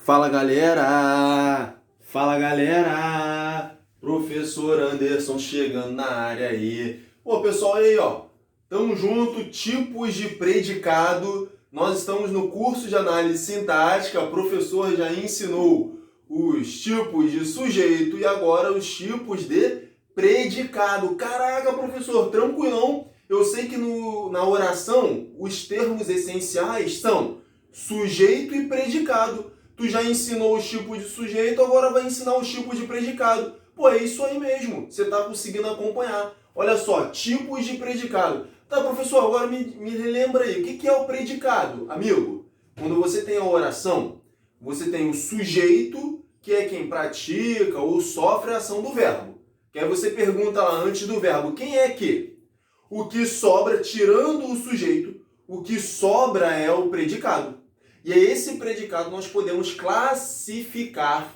Fala galera! Fala galera! Professor Anderson chegando na área aí. Pô, pessoal, aí ó, tamo junto, tipos de predicado. Nós estamos no curso de análise sintática, o professor já ensinou os tipos de sujeito e agora os tipos de predicado. Caraca, professor, tranquilão. Eu sei que na oração os termos essenciais são sujeito e predicado. Tu já ensinou os tipos de sujeito, agora vai ensinar os tipos de predicado. Pô, é isso aí mesmo. Você está conseguindo acompanhar. Olha só, tipos de predicado. Tá, professor, agora me lembra aí. O que é o predicado, amigo? Quando você tem a oração, você tem o sujeito, que é quem pratica ou sofre a ação do verbo. Que aí você pergunta lá antes do verbo, quem é que? O que sobra, tirando o sujeito, o que sobra é o predicado. E esse predicado nós podemos classificar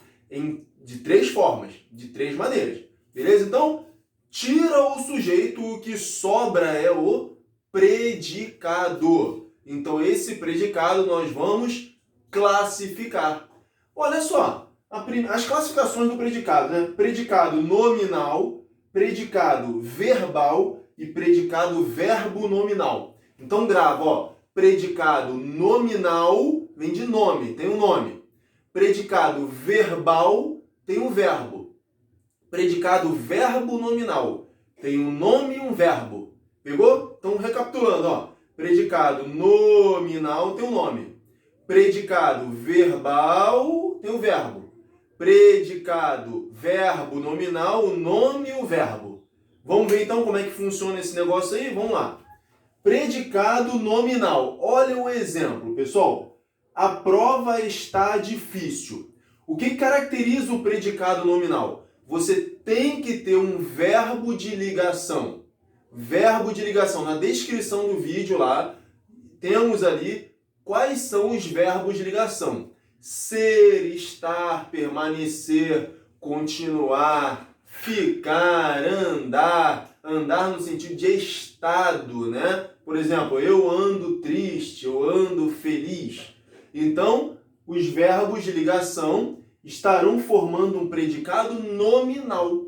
de três formas, de três maneiras. Beleza? Então, tira o sujeito, o que sobra é o predicado. Então, esse predicado nós vamos classificar. Olha só, as classificações do predicado, né? Predicado nominal, predicado verbal e predicado verbo nominal. Então, grava, ó. Predicado nominal vem de nome, tem um nome. Predicado verbal tem um verbo. Predicado verbo nominal tem um nome e um verbo. Pegou? Então, recapitulando, ó. Predicado nominal tem um nome. Predicado verbal tem um verbo. Predicado verbo nominal, o nome e o verbo. Vamos ver então como é que funciona esse negócio aí? Vamos lá. Predicado nominal. Olha o exemplo, pessoal. A prova está difícil. O que caracteriza o predicado nominal? Você tem que ter um verbo de ligação. Verbo de ligação. Na descrição do vídeo lá, temos ali quais são os verbos de ligação. Ser, estar, permanecer, continuar, ficar, andar. Andar no sentido de estado, né? Por exemplo, eu ando triste, eu ando feliz. Então, os verbos de ligação estarão formando um predicado nominal.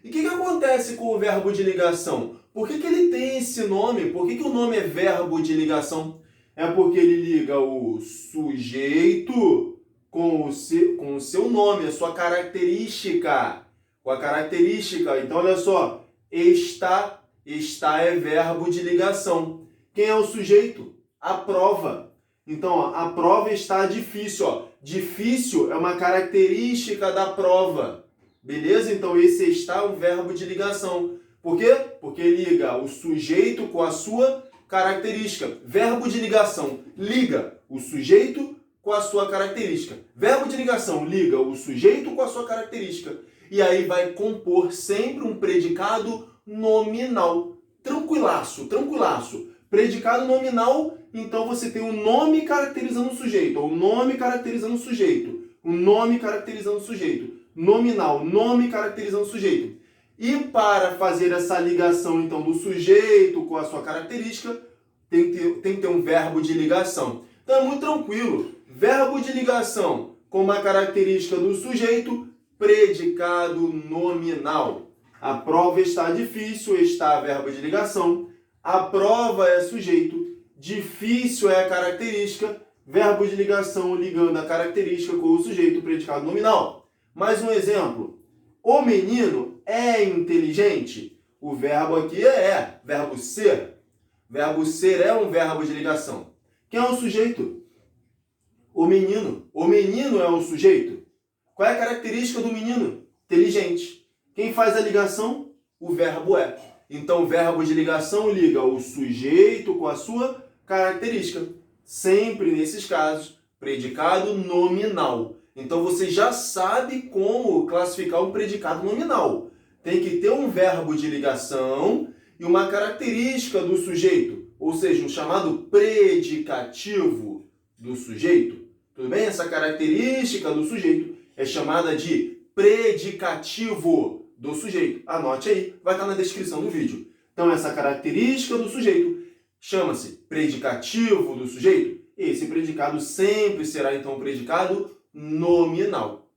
E o que acontece com o verbo de ligação? Por que ele tem esse nome? Por que o nome é verbo de ligação? É porque ele liga o sujeito com o seu nome, a sua característica. Com a característica. Então, olha só. Está é verbo de ligação. Quem é o sujeito? A prova. Então, ó, a prova está difícil. Ó. Difícil é uma característica da prova. Beleza? Então, esse está é um verbo de ligação. Por quê? Porque liga o sujeito com a sua característica. Verbo de ligação liga o sujeito com a sua característica. Verbo de ligação liga o sujeito com a sua característica. E aí vai compor sempre um predicado nominal. Tranquilaço, tranquilaço. Predicado nominal, então você tem o nome caracterizando o sujeito. O nome caracterizando o sujeito. O nome caracterizando o sujeito. Nominal, nome caracterizando o sujeito. E para fazer essa ligação, então, do sujeito com a sua característica, tem que ter um verbo de ligação. Então é muito tranquilo. Verbo de ligação com uma característica do sujeito, predicado nominal. A prova está difícil, está verbo de ligação. A prova é sujeito, difícil é a característica, verbo de ligação ligando a característica com o sujeito, predicado nominal. Mais um exemplo. O menino é inteligente? O verbo aqui é verbo ser. Verbo ser é um verbo de ligação. Quem é o sujeito? O menino. O menino é o sujeito. Qual é a característica do menino? Inteligente. Quem faz a ligação? O verbo é. Então, o verbo de ligação liga o sujeito com a sua característica. Sempre, nesses casos, predicado nominal. Então, você já sabe como classificar um predicado nominal. Tem que ter um verbo de ligação e uma característica do sujeito. Ou seja, um chamado predicativo do sujeito. Tudo bem? Essa característica do sujeito é chamada de predicativo do sujeito. Anote aí, vai estar na descrição do vídeo. Então, essa característica do sujeito chama-se predicativo do sujeito. Esse predicado sempre será, então, um predicado nominal.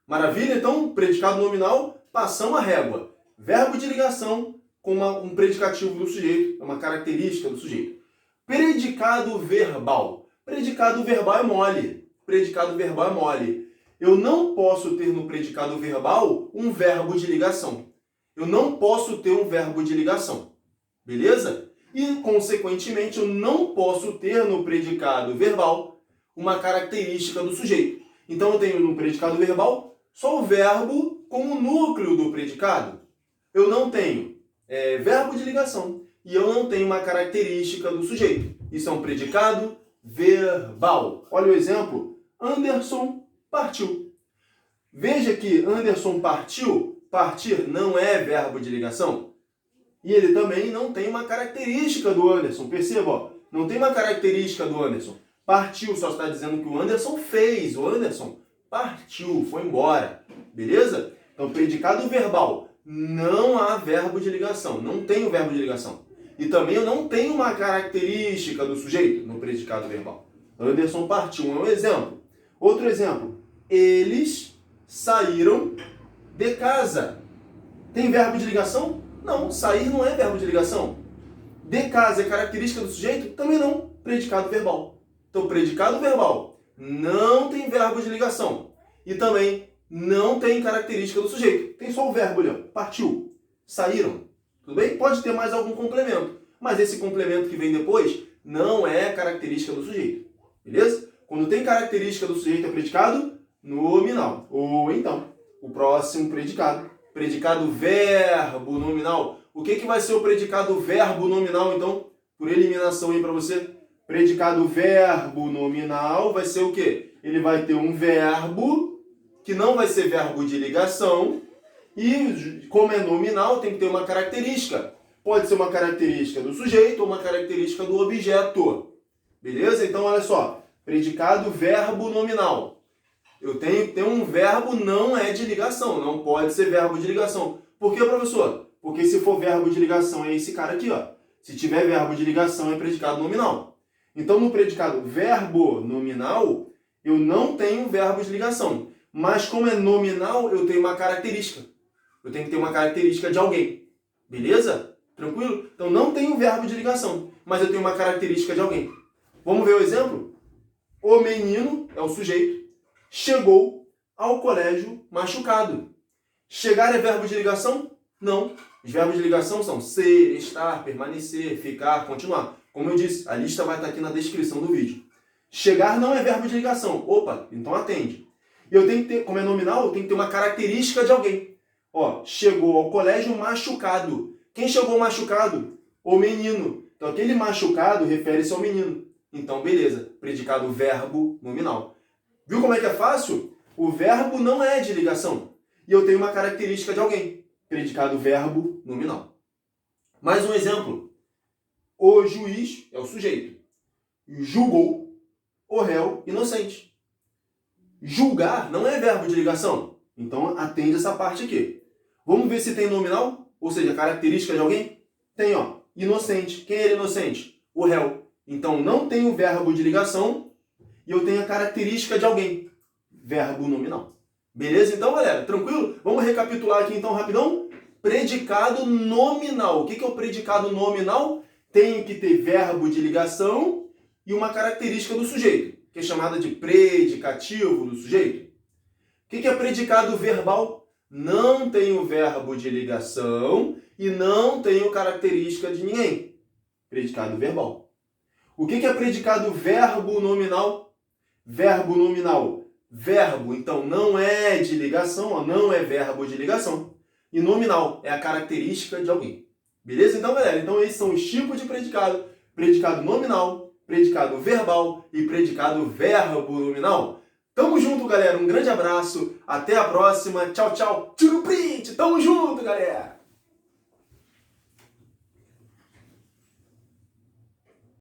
Maravilha? Então, predicado nominal, passamos a régua. Verbo de ligação com um predicativo do sujeito, é uma característica do sujeito. Predicado verbal. Predicado verbal é mole. Predicado verbal é mole. Eu não posso ter no predicado verbal um verbo de ligação. Eu não posso ter um verbo de ligação. Beleza? E, consequentemente, eu não posso ter no predicado verbal uma característica do sujeito. Então, eu tenho no predicado verbal só o verbo como núcleo do predicado. Eu não tenho verbo de ligação e eu não tenho uma característica do sujeito. Isso é um predicado verbal. Olha o exemplo. Anderson partiu. Veja que Anderson partiu. Partir não é verbo de ligação. E ele também não tem uma característica do Anderson. Perceba, ó, não tem uma característica do Anderson. Partiu só está dizendo que o Anderson fez. O Anderson partiu, foi embora. Beleza? Então, predicado verbal. Não há verbo de ligação. Não tem o verbo de ligação. E também eu não tenho uma característica do sujeito no predicado verbal. Anderson partiu é um exemplo. Outro exemplo. Eles saíram de casa. Tem verbo de ligação? Não, sair não é verbo de ligação. De casa é característica do sujeito? Também não. Predicado verbal. Então, predicado verbal não tem verbo de ligação. E também não tem característica do sujeito. Tem só o verbo ali, ó. Partiu. Saíram. Tudo bem? Pode ter mais algum complemento. Mas esse complemento que vem depois não é característica do sujeito. Beleza? Quando tem característica do sujeito é predicado nominal. Ou então, o próximo predicado. Predicado verbo nominal. O que vai ser o predicado verbo nominal, então? Por eliminação aí para você. Predicado verbo nominal vai ser o quê? Ele vai ter um verbo que não vai ser verbo de ligação e, como é nominal, tem que ter uma característica. Pode ser uma característica do sujeito ou uma característica do objeto. Beleza? Então, olha só. Predicado verbo nominal. Eu tenho que ter um verbo não é de ligação, não pode ser verbo de ligação. Por quê, professor? Porque se for verbo de ligação é esse cara aqui, ó. Se tiver verbo de ligação é predicado nominal. Então, no predicado verbo nominal, eu não tenho verbo de ligação. Mas como é nominal, eu tenho uma característica. Eu tenho que ter uma característica de alguém. Beleza? Tranquilo? Então, não tenho verbo de ligação, mas eu tenho uma característica de alguém. Vamos ver o exemplo? O menino, é o sujeito, chegou ao colégio machucado. Chegar é verbo de ligação? Não. Os verbos de ligação são ser, estar, permanecer, ficar, continuar. Como eu disse, a lista vai estar aqui na descrição do vídeo. Chegar não é verbo de ligação. Opa, então atende. E eu tenho que ter, como é nominal, eu tenho que ter uma característica de alguém. Ó, chegou ao colégio machucado. Quem chegou machucado? O menino. Então aquele machucado refere-se ao menino. Então, beleza. Predicado verbo nominal. Viu como é que é fácil? O verbo não é de ligação. E eu tenho uma característica de alguém. Predicado verbo nominal. Mais um exemplo. O juiz é o sujeito. Julgou o réu inocente. Julgar não é verbo de ligação. Então, atende essa parte aqui. Vamos ver se tem nominal, ou seja, característica de alguém? Tem, ó. Inocente. Quem é inocente? O réu. Então, não tem o verbo de ligação e eu tenho a característica de alguém. Verbo nominal. Beleza? Então, galera, tranquilo? Vamos recapitular aqui, então, rapidão. Predicado nominal. O que é o predicado nominal? Tem que ter verbo de ligação e uma característica do sujeito, que é chamada de predicativo do sujeito. O que é predicado verbal? Não tem o verbo de ligação e não tem a característica de ninguém. Predicado verbal. O que é predicado verbo nominal? Verbo nominal. Verbo, então, não é de ligação, ó, não é verbo de ligação. E nominal é a característica de alguém. Beleza? Então, galera, então esses são os tipos de predicado. Predicado nominal, predicado verbal e predicado verbo nominal. Tamo junto, galera. Um grande abraço. Até a próxima. Tchau, tchau. Tiro print. Tamo junto, galera.